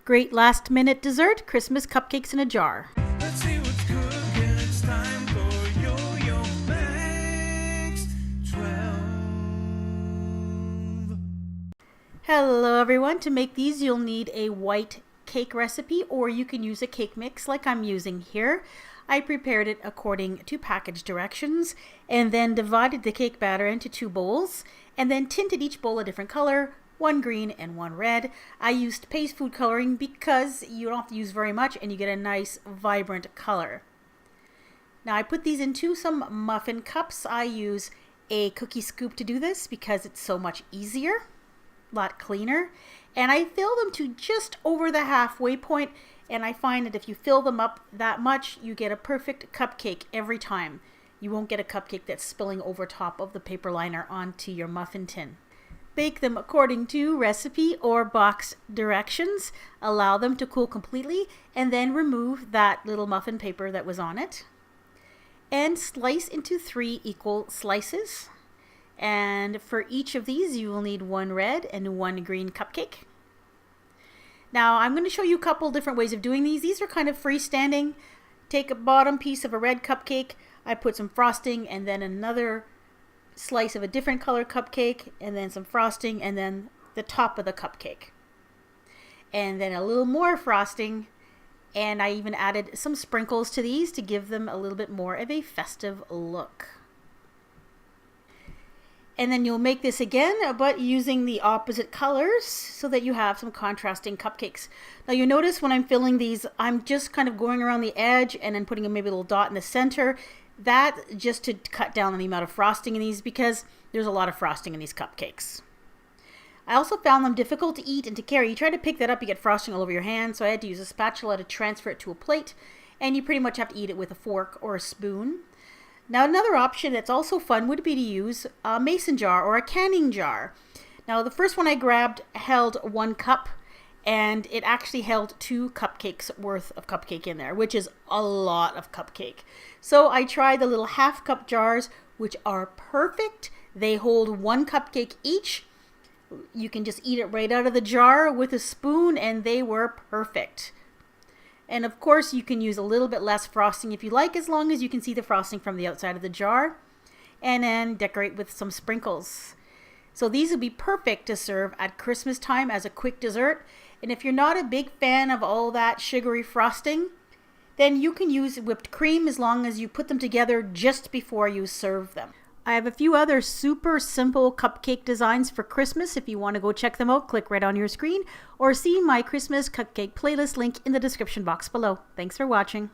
Great last minute dessert, Christmas cupcakes in a jar. Let's see what's cooking. It's time for yoyomax12. Hello everyone. To make these you'll need a white cake recipe, or you can use a cake mix like I'm using here. I prepared it according to package directions and then divided the cake batter into 2 bowls and then tinted each bowl a different color, one green and one red. I used paste food coloring because you don't have to use very much and you get a nice vibrant color. Now I put these into some muffin cups. I use a cookie scoop to do this because it's so much easier, a lot cleaner. And I fill them to just over the halfway point, and I find that if you fill them up that much, you get a perfect cupcake every time. You won't get a cupcake that's spilling over top of the paper liner onto your muffin tin. Bake them according to recipe or box directions. Allow them to cool completely and then remove that little muffin paper that was on it. And slice into 3 equal slices. And for each of these you will need 1 red and 1 green cupcake. Now I'm going to show you a couple different ways of doing these. These are kind of freestanding. Take a bottom piece of a red cupcake, I put some frosting and then another slice of a different color cupcake and then some frosting and then the top of the cupcake. And then a little more frosting, and I even added some sprinkles to these to give them a little bit more of a festive look. And then you'll make this again, but using the opposite colors so that you have some contrasting cupcakes. Now you notice when I'm filling these, I'm just kind of going around the edge and then putting maybe a little dot in the center. That just to cut down on the amount of frosting in these because there's a lot of frosting in these cupcakes. I also found them difficult to eat and to carry. You try to pick that up, you get frosting all over your hand, so I had to use a spatula to transfer it to a plate, and you pretty much have to eat it with a fork or a spoon. Now another option that's also fun would be to use a mason jar or a canning jar. Now the first one I grabbed held 1 cup and it actually held 2 cupcakes worth of cupcake in there, which is a lot of cupcake. So I tried the little half-cup jars, which are perfect. They hold 1 cupcake each. You can just eat it right out of the jar with a spoon and they were perfect. And of course you can use a little bit less frosting if you like, as long as you can see the frosting from the outside of the jar. And then decorate with some sprinkles. So these would be perfect to serve at Christmas time as a quick dessert. And if you're not a big fan of all that sugary frosting, then you can use whipped cream as long as you put them together just before you serve them. I have a few other super simple cupcake designs for Christmas. If you want to go check them out, click right on your screen or see my Christmas cupcake playlist link in the description box below. Thanks for watching.